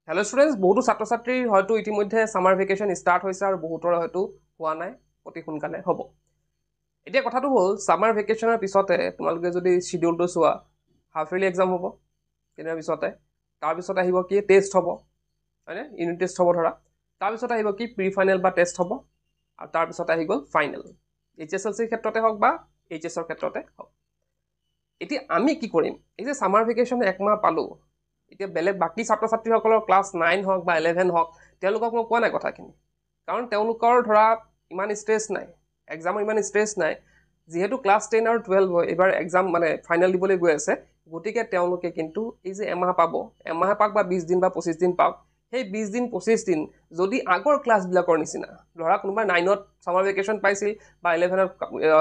Hello' students, বহুতো ছাত্ৰ ছাত্ৰীৰ হয়তো ইতিমধ্যে ছামাৰ ভেকেশ্যন ষ্টাৰ্ট হৈছে আৰু বহুতৰে হয়তো হোৱা নাই, অতি সোনকালে হ'ব। এতিয়া কথাটো হ'ল, ছামাৰ ভেকেশ্যনৰ পিছতে তোমালোকে যদি শ্বিডিউলটো চোৱা, হাফ ইয়াৰলি এক্সাম হ'ব কেইদিনৰ পিছতে, তাৰপিছত আহিব কি টেষ্ট হ'ব, হয়নে, ইউনিট টেষ্ট হ'ব ধৰা, তাৰপিছত আহিব কি প্ৰি ফাইনেল বা টেষ্ট হ'ব, আৰু তাৰপিছত আহি গ'ল ফাইনেল, HSLCৰ ক্ষেত্ৰতে হওক বা HS-ৰ ক্ষেত্ৰতে হওক। এতিয়া আমি কি কৰিম? এই যে ছামাৰ ভেকেশ্যন একমাহ পালোঁ, এতিয়া বেলেগ বাকী ছাত্ৰ ছাত্ৰীসকলৰ ক্লাছ 9 হওক বা 11 হওক, তেওঁলোকক মই কোৱা নাই কথাখিনি, কাৰণ তেওঁলোকৰ ধৰা ইমান ষ্ট্ৰেছ নাই, এক্সামৰ ইমান ষ্ট্ৰেছ নাই, যিহেতু ক্লাছ 10 আৰু 12 হয় এইবাৰ এক্সাম মানে ফাইনেল দিবলৈ গৈ আছে, গতিকে তেওঁলোকে কিন্তু এই যে এমাহ পাব, এমাহ পাওক বা 20 দিন বা 25 দিন পাওক, সেই 20 দিন 25 দিন যদি আগৰ ক্লাছবিলাকৰ নিচিনা, ধৰা কোনোবাই 9ত ছামাৰ ভেকেশ্যন পাইছিল বা 11ত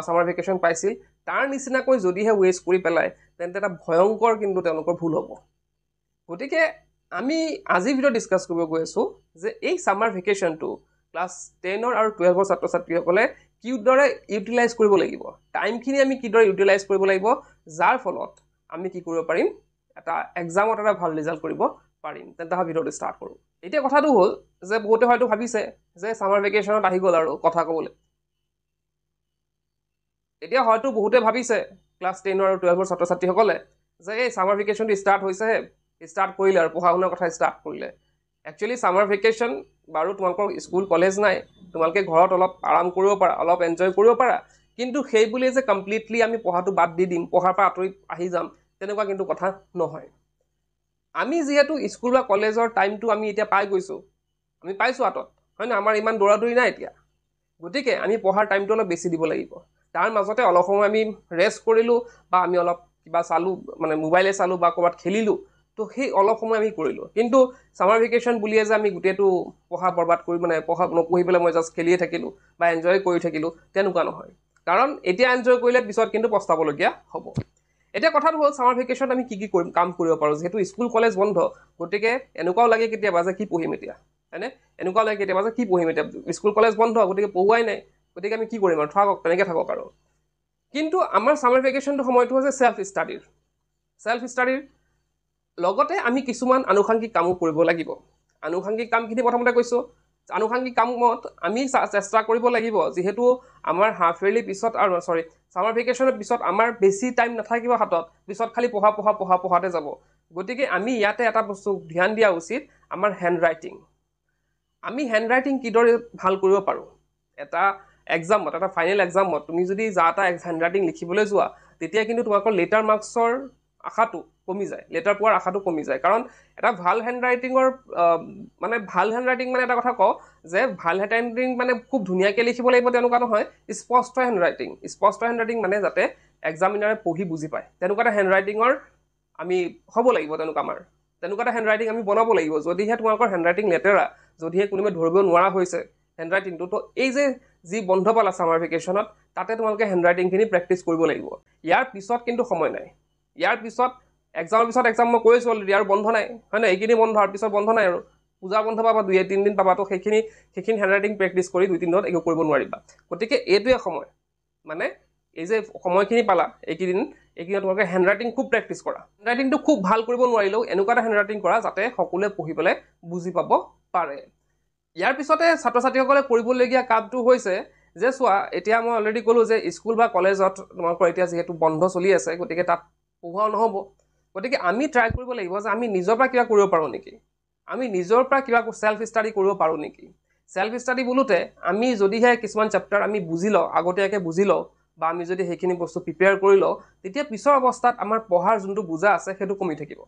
ছামাৰ ভেকেশ্যন পাইছিল, তাৰ নিচিনাকৈ যদিহে ৱেষ্ট কৰি পেলায়, তেন্তে এটা ভয়ংকৰ কিন্তু তেওঁলোকৰ ভুল হ'ব। গতিকে আমি আজিৰ ভিডিঅ'ত ডিছকাছ কৰিব গৈ আছোঁ যে এই ছামাৰ ভেকেশ্যনটো ক্লাছ 10 আৰু 12 ছাত্ৰ ছাত্ৰীসকলে কিদৰে ইউটিলাইজ কৰিব লাগিব, টাইমখিনি আমি কিদৰে ইউটিলাইজ কৰিব লাগিব, যাৰ ফলত আমি কি কৰিব পাৰিম, এটা এক্সামত এটা ভাল ৰিজাল্ট কৰিব পাৰিম। তেন্তে ভিডিঅ'টো ষ্টাৰ্ট কৰোঁ। এতিয়া কথাটো হ'ল যে বহুতে হয়তো ভাবিছে যে ছামাৰ ভেকেশ্যনত আহি গ'ল আৰু কথা ক'বলৈ। এতিয়া হয়তো বহুতে ভাবিছে ক্লাছ 10 আৰু 12 ছাত্ৰ ছাত্ৰীসকলে যে এই ছামাৰ ভেকেশ্যনটো ষ্টাৰ্ট হৈছেহে, ষ্টাৰ্ট কৰিলে আৰু পঢ়া শুনাৰ কথা ষ্টাৰ্ট কৰিলে। একচুৱেলি ছামাৰ ভেকেশ্যন বাৰু তোমালোকৰ স্কুল কলেজ নাই, তোমালোকে ঘৰত অলপ আৰাম কৰিব পাৰা, অলপ এনজয় কৰিব পাৰা, কিন্তু সেই বুলিয়ে যে কমপ্লিটলি আমি পঢ়াটো বাদ দি দিম, পঢ়াৰ পৰা আঁতৰি আহি যাম, তেনেকুৱা কিন্তু কথা নহয়। আমি যিহেতু স্কুল বা কলেজৰ টাইমটো আমি এতিয়া পাই গৈছোঁ, আমি পাইছোঁ হাতত, হয় না, আমাৰ ইমান দৌৰা দৌৰি নাই এতিয়া, গতিকে আমি পঢ়াৰ টাইমটো অলপ বেছি দিব লাগিব। তাৰ মাজতে অলপ সময় আমি ৰেষ্ট কৰিলোঁ বা আমি অলপ কিবা চালোঁ, মানে মোবাইলে চালোঁ বা ক'ৰবাত খেলিলোঁ, তো সেই অলপ সময় আমি কৰিলোঁ। কিন্তু ছামাৰ ভেকেশ্যন বুলিয়ে যে আমি গোটেইটো পঢ়া বৰবাদ কৰি, মানে পঢ়া নপঢ়ি পেলাই মই জাষ্ট খেলিয়ে থাকিলোঁ বা এনজয় কৰি থাকিলোঁ, তেনেকুৱা নহয়। কাৰণ এতিয়া এনজয় কৰিলে পিছত কিন্তু পস্তাবলগীয়া হ'ব। এতিয়া কথাটো হ'ল, ছামাৰ ভেকেশ্যনত আমি কি কি কৰিম, কাম কৰিব পাৰোঁ। যিহেতু স্কুল কলেজ বন্ধ, গতিকে এনেকুৱাও লাগে কেতিয়াবা যে কি পঢ়িম এতিয়া, হয়নে, এনেকুৱাও লাগে কেতিয়াবা যে কি পঢ়িম এতিয়া, স্কুল কলেজ বন্ধ, গতিকে পঢ়ুৱাই নাই, গতিকে আমি কি কৰিম আৰু, থাকক তেনেকৈ থাকক আৰু। কিন্তু আমাৰ ছামাৰ ভেকেশ্যনটো সময়টো হৈছে চেল্ফ ষ্টাডিৰ লগতে আমি কিছুমান আনুষাংগিক কামো কৰিব লাগিব। আনুষাংগিক কামখিনি প্ৰথমতে কৈছোঁ, আনুষাংগিক কামত আমি চেষ্টা কৰিব লাগিব, যিহেতু আমাৰ হাফ ইয়াৰলি পিছত আৰু ছামাৰ ভেকেশ্যনৰ পিছত আমাৰ বেছি টাইম নাথাকিব হাতত, পিছত খালি পঢ়াতে যাব। গতিকে আমি ইয়াতে এটা বস্তু ধ্যান দিয়া উচিত, আমাৰ হেণ্ড ৰাইটিং। আমি হেণ্ড ৰাইটিং কিদৰে ভাল কৰিব পাৰোঁ। এটা এক্সামত, এটা ফাইনেল এক্সামত তুমি যদি যা এটা হেণ্ড ৰাইটিং লিখিবলৈ যোৱা, তেতিয়া কিন্তু তোমালোকৰ লেটাৰ মাৰ্কছৰ আশাটো কমি যায়, লেটাৰ পোৱাৰ আশাটো কমি যায়। কাৰণ এটা ভাল হেণ্ড ৰাইটিঙৰ ভাল হেণ্ড ৰাইটিং মানে এটা কথা কওঁ যে ভাল হেণ্ড ৰাইটিং মানে খুব ধুনীয়াকৈ লিখিব লাগিব তেনেকুৱা নহয়, স্পষ্ট হেণ্ড ৰাইটিং মানে যাতে এক্সামিনাৰে পঢ়ি বুজি পায়, তেনেকুৱা এটা হেণ্ড ৰাইটিঙৰ আমি হ'ব লাগিব, তেনেকুৱা এটা হেণ্ড ৰাইটিং আমি বনাব লাগিব। যদিহে তোমালোকৰ হেণ্ড ৰাইটিং লেতেৰা, যদিহে কোনোবাই ধৰিব নোৱাৰা হৈছে হেণ্ড ৰাইটিংটো, তো এই যে যি বন্ধ পালা ছামাৰ ভেকেশ্যনত, তাতে তোমালোকে হেণ্ড ৰাইটিংখিনি প্ৰেক্টিচ কৰিব লাগিব। ইয়াৰ পিছত কিন্তু সময় নাই, ইয়াৰ পিছত এক্সামৰ পিছত এক্সাম মই কৈছোঁ অলৰেডি, আৰু বন্ধ নাই, হয় নাই, এইখিনি বন্ধ, আৰু পিছত বন্ধ নাই, আৰু পূজাৰ বন্ধ পাবা 2-3 দিন পাবা, তো সেইখিনি হেণ্ড ৰাইটিং প্ৰেক্টিচ কৰি 2-3 দিনত একো কৰিব নোৱাৰিবা। গতিকে এইটোৱে সময়, মানে এই যে সময়খিনি পালা এইকেইদিনত তোমালোকে হেণ্ড ৰাইটিং খুব প্ৰেক্টিচ কৰা। হেণ্ড ৰাইটিংটো খুব ভাল কৰিব নোৱাৰিলেও এনেকুৱা এটা হেণ্ড ৰাইটিং কৰা যাতে সকলোৱে পঢ়ি পেলাই বুজি পাব পাৰে। ইয়াৰ পিছতে ছাত্ৰ ছাত্ৰীসকলে কৰিবলগীয়া কামটো হৈছে যে চোৱা, এতিয়া মই অলৰেডি ক'লোঁ যে স্কুল বা কলেজত তোমালোকৰ এতিয়া যিহেতু বন্ধ চলি আছে, গতিকে তাত পঢ়োৱাও নহ'ব। গতিকে আমি ট্ৰাই কৰিব লাগিব যে আমি নিজৰ পৰা কিবা কৰিব পাৰোঁ নেকি, আমি নিজৰ পৰা কিবা চেল্ফ ষ্টাডি কৰিব পাৰোঁ নেকি। চেল্ফ ষ্টাডি বোলোতে আমি যদিহে কিছুমান চেপ্টাৰ আমি বুজি লওঁ, আগতীয়াকৈ বুজি লওঁ, বা আমি যদি সেইখিনি বস্তু প্ৰিপেয়াৰ কৰি লওঁ, তেতিয়া পিছৰ অৱস্থাত আমাৰ পঢ়াৰ যোনটো বুজা আছে সেইটো কমি থাকিব।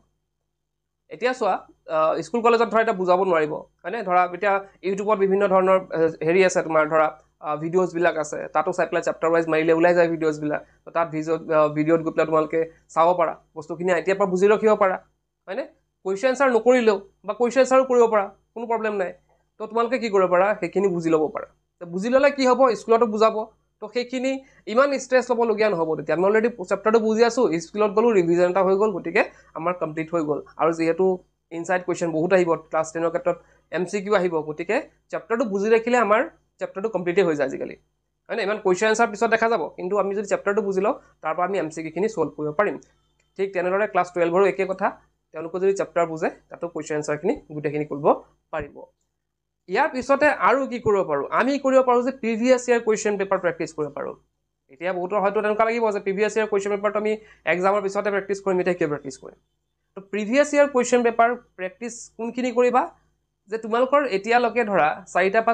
এতিয়া চোৱা, স্কুল কলেজত ধৰা এতিয়া বুজাব নোৱাৰিব, হয়নে, ধৰা এতিয়া ইউটিউবত বিভিন্ন ধৰণৰ হেৰি আছে, তোমাৰ ধৰা ভিডিঅ'জবিলাক আছে, তাতো চাই পেলাই চেপ্টাৰ ৱাইজ মাৰিলে ওলাই যায় ভিডিঅ'জবিলাক, তাত ভিডিঅ'ত গৈ পেলাই তোমালোকে চাব পাৰা, বস্তুখিনি এতিয়াৰ পৰা বুজি ৰাখিব পাৰা, হয়নে, কুৱেশ্যন এনচাৰ নকৰিলেও বা কুৱেশ্যন এনচাৰো কৰিব পাৰা, কোনো প্ৰব্লেম নাই। তো তোমালোকে কি কৰিব পাৰা, সেইখিনি বুজি ল'ব পাৰা। বুজি ল'লে কি হ'ব, স্কুলতো বুজাব, তো সেইখিনি ইমান ষ্ট্ৰেছ ল'বলগীয়া নহ'ব। তেতিয়া আমি অলৰেডি চেপ্টাৰটো বুজি আছোঁ, স্কুলত গ'লোঁ, ৰিভিজন এটা হৈ গ'ল, গতিকে আমাৰ কমপ্লিট হৈ গ'ল। আৰু যিহেতু ইনচাইড কুৱেশ্যন বহুত আহিব, ক্লাছ 10ৰ ক্ষেত্ৰত MCQ আহিব, গতিকে চেপ্টাৰটো বুজি ৰাখিলে আমাৰ চেপ্টাৰটো কমপ্লিটেই হৈ যায় আজিকালি, হয়নে। ইমান কুৱেশ্যন এনচাৰ পিছত দেখা যাব, কিন্তু আমি যদি চেপ্টাৰটো বুজি লওঁ, তাৰ পৰা আমি MCQখিনি ছল্ভ কৰিব পাৰিম। ঠিক তেনেদৰে ক্লাছ 12ৰো একে কথা, তেওঁলোকে যদি চেপ্টাৰ বুজে তাতো কুৱেশ্যন এনচাৰখিনি গোটেইখিনি কৰিব পাৰিব ইয়াৰ পিছতে আৰু কি কৰিব পাৰোঁ আমি কৰিব পাৰোঁ যে previous year question paper practice কৰিব পাৰোঁ এতিয়া বহুতৰ হয়তো তেনেকুৱা লাগিব যে প্ৰিভিয়াছ ইয়াৰ কুৱেশ্যন পেপাৰটো আমি এক্সামৰ পিছতে প্ৰেক্টিছ কৰিম এতিয়া কিয় প্ৰেক্টিছ কৰিম তো previous year question paper practice কোনখিনি কৰিবা যে তোমালোকৰ এতিয়ালৈকে ধৰা 4টা বা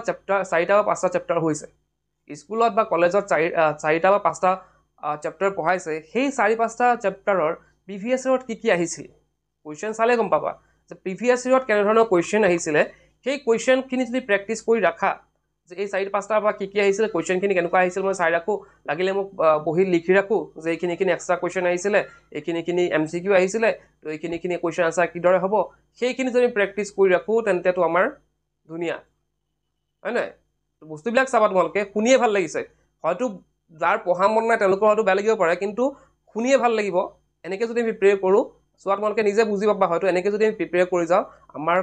5টা চেপ্টাৰ হৈছে স্কুলত বা কলেজত 4টা বা 5টা চেপ্টাৰ পঢ়াইছে সেই 4-5টা চেপ্টাৰৰ প্ৰিভিয়াছ ইয়াৰত কি আহিছিল কুৱেশ্যন চালে গম পাবা যে প্ৰিভিয়াছ ইয়াৰত কেনেধৰণৰ কুৱেশ্যন আহিছিলে সেই কুৱেশ্যনখিনি যদি প্ৰেক্টিছ কৰি ৰাখা যে এই 4-5টা বা কি আহিছিলে কুৱেশ্যনখিনি কেনেকুৱা আহিছিল মই চাই ৰাখোঁ লাগিলে মোক বহিত লিখি ৰাখোঁ যে এইখিনি এক্সট্ৰা কুৱেশ্যন আহিছিলে এইখিনি MCQ আহিছিলে তো এইখিনি কুৱেশ্যন আনচাৰ কিদৰে হ'ব সেইখিনি যদি প্ৰেক্টিছ কৰি ৰাখোঁ তেন্তেতো আমাৰ ধুনীয়া হয় নাই বস্তুবিলাক চাবা তোমালোকে শুনিয়ে ভাল লাগিছে হয়তো যাৰ পঢ়া মন নাই তেওঁলোকৰ হয়তো বেয়া লাগিব পাৰে কিন্তু শুনিয়ে ভাল লাগিব এনেকৈ যদি আমি প্ৰিপেয়াৰ কৰোঁ চোৱা তোমালোকে নিজে বুজি পাবা হয়তো এনেকৈ যদি আমি প্ৰিপেয়াৰ কৰি যাওঁ আমাৰ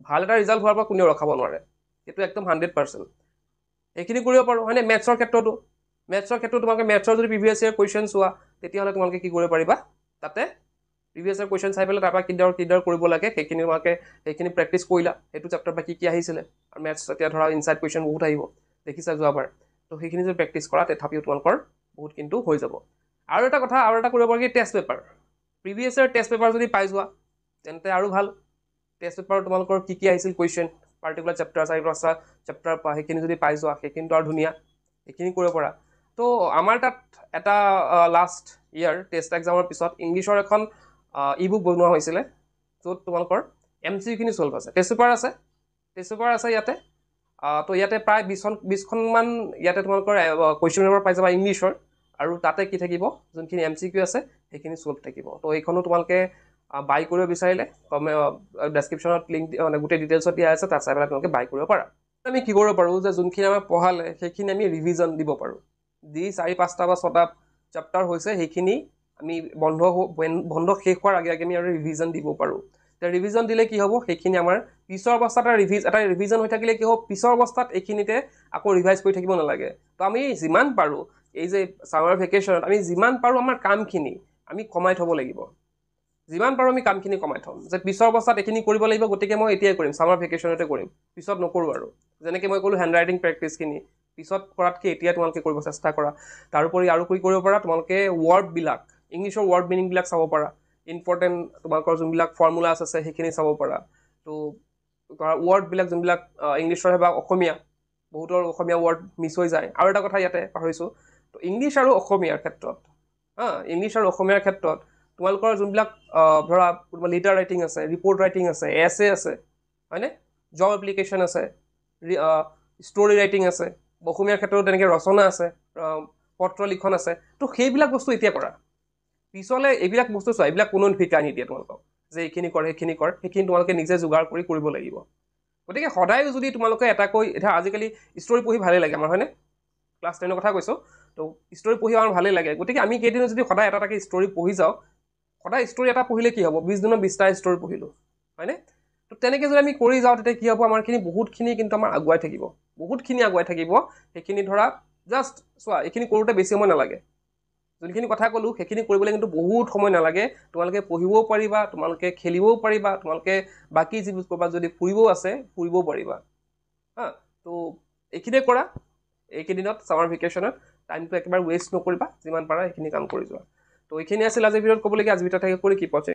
ভাল এটা ৰিজাল্ট হোৱাৰ পৰা কোনেও ৰখাব নোৱাৰে এইটো একদম 100% এইখিনি কৰিব পাৰোঁ হয়নে মেথছৰ ক্ষেত্ৰতো তোমালোকে মেথছৰ যদি প্ৰিভিয়াছ ইয়াৰ কুৱেশ্যন চোৱা তেতিয়াহ'লে তোমালোকে কি কৰিব পাৰিবা তাতে প্ৰিভিয়াছ ইয়াৰ কুৱেশ্যন চাই পেলাই তাৰপৰা কিদৰ কৰিব লাগে সেইখিনি তোমালোকে সেইখিনি প্ৰেক্টিছ কৰিলা সেইটো চেপ্টাৰ বা কি আহিছিলে আৰু মেথছ এতিয়া ধৰা ইনচাইড কুৱেশ্যন বহুত আহিব দেখিছা যোৱাবাৰ তো সেইখিনি যদি প্ৰেক্টিছ কৰা তথাপিও তোমালোকৰ বহুত কিন্তু হৈ যাব আৰু এটা কথা আৰু এটা কৰিব পাৰি কি test paper previous year test paper যদি পাই যোৱা তেন্তে আৰু ভাল টেষ্ট পেপাৰ তোমালোকৰ কি আহিছিল কুৱেশ্যন পাৰ্টিকুলাৰ চেপ্টাৰ 4-5টা চেপ্টাৰ সেইখিনি যদি পাই যোৱা সেইখিনিতো আৰু ধুনীয়া সেইখিনি কৰিব পৰা তো আমাৰ তাত এটা লাষ্ট ইয়াৰ টেষ্ট এক্সামৰ পিছত ইংলিছৰ এখন ই-বুক বনোৱা হৈছিলে য'ত তোমালোকৰ MCQখিনি চল্ভ আছে টেষ্ট পেপাৰ আছে ইয়াতে তো ইয়াতে প্ৰায় 20খনমান ইয়াতে তোমালোকৰ কুৱেশ্যন পেপাৰ পাই যাবা ইংলিছৰ আৰু তাতে কি থাকিব যোনখিনি MCQ আছে সেইখিনি চল্ভ থাকিব তো এইখনো তোমালোকে বাই কৰিব বিচাৰিলে ডেছক্ৰিপশ্যনত লিংক মানে গোটেই ডিটেইলছত দিয়া আছে তাত চাই পেলাই তোমালোকে বাই কৰিব পাৰা আমি কি কৰিব পাৰোঁ যে যোনখিনি আমাক পঢ়ালে সেইখিনি আমি ৰিভিজন দিব পাৰোঁ যি 4-5টা বা 6টা চেপ্টাৰ হৈছে সেইখিনি আমি বন্ধ শেষ হোৱাৰ আগে আমি আৰু ৰিভিজন দিব পাৰোঁ তো ৰিভিজন দিলে কি হ'ব সেইখিনি আমাৰ পিছৰ অৱস্থাত এটা ৰিভিজন হৈ থাকিলে কি হ'ব পিছৰ অৱস্থাত এইখিনিতে আকৌ ৰিভাইজ কৰি থাকিব নালাগে তো আমি যিমান পাৰোঁ এই যে ছামাৰ ভেকেশ্যনত আমি যিমান পাৰোঁ আমাৰ কামখিনি আমি কমাই থ'ব লাগিব যিমান পাৰোঁ আমি কামখিনি কমাই থ'ম যে পিছৰ অৱস্থাত এইখিনি কৰিব লাগিব গতিকে মই এতিয়াই কৰিম ছামাৰ ভেকেশ্যনতে কৰিম পিছত নকৰোঁ আৰু যেনেকৈ মই ক'লোঁ হেণ্ড ৰাইটিং প্ৰেক্টিছখিনি পিছত কৰাতকৈ এতিয়া তোমালোকে কৰিব চেষ্টা কৰা তাৰোপৰি আৰু কি কৰিব পাৰা তোমালোকে ৱৰ্ডবিলাক ইংলিছৰ ৱৰ্ড মিনিংবিলাক চাব পাৰা ইম্পৰ্টেণ্ট তোমালোকৰ যোনবিলাক ফৰ্মুলাছ আছে সেইখিনি চাব পাৰা তো ৱৰ্ডবিলাক যোনবিলাক ইংলিছৰ বা অসমীয়া বহুতৰ অসমীয়া ৱৰ্ড মিছ হৈ যায় আৰু এটা কথা ইয়াতে পাহৰিছোঁ তো ইংলিছ আৰু অসমীয়াৰ ক্ষেত্ৰত তোমালোকৰ যোনবিলাক ধৰা লিটাৰ ৰাইটিং আছে ৰিপৰ্ট ৰাইটিং আছে এছে আছে হয়নে জব এপ্লিকেশ্যন আছে ষ্টৰি ৰাইটিং আছে অসমীয়াৰ ক্ষেত্ৰত তেনেকৈ ৰচনা আছে পত্ৰ লিখন আছে তো সেইবিলাক বস্তু এতিয়া কৰা পিছলৈ এইবিলাক বস্তু চোৱা এইবিলাক কোনো শিকাই নিদিয়ে তোমালোকক যে এইখিনি কৰ সেইখিনি তোমালোকে নিজে যোগাৰ কৰি কৰিব লাগিব গতিকে সদায় যদি তোমালোকে এটাকৈ এতিয়া আজিকালি ষ্টৰি পঢ়ি ভালেই লাগে আমাৰ হয়নে ক্লাছ 10ৰ কথা কৈছোঁ তো ষ্টৰি পঢ়ি আমাৰ ভালেই লাগে গতিকে আমি কেইদিনত যদি সদায় এটা ষ্টৰি পঢ়ি যাওঁ সদায় ষ্টৰি এটা পঢ়িলে কি হ'ব 20 দিনত 20টা ষ্টৰি পঢ়িলোঁ হয়নে তো তেনেকৈ যদি আমি কৰি যাওঁ তেতিয়া কি হ'ব আমাৰখিনি বহুতখিনি কিন্তু আমাৰ আগুৱাই থাকিব সেইখিনি ধৰা জাষ্ট চোৱা এইখিনি কৰোঁতে বেছি সময় নালাগে যোনখিনি কথা ক'লোঁ সেইখিনি কৰিবলৈ কিন্তু বহুত সময় নালাগে তোমালোকে পঢ়িবও পাৰিবা তোমালোকে খেলিবও পাৰিবা তোমালোকে বাকী যিবোৰ ক'ৰবাত যদি ফুৰিবও পাৰিবা তো এইখিনিয়ে কৰা এইকেইদিনত ছামাৰ ভেকেশ্যনত টাইমটো একেবাৰে ৱেষ্ট নকৰিবা যিমান পাৰা সেইখিনি কাম কৰি যোৱা তো এইখিনি আছিল আজিৰ ভিডিঅ'ত ক'বলগীয়া আজি ভিডিঅ'ত থাকি কৰি কি পাইছে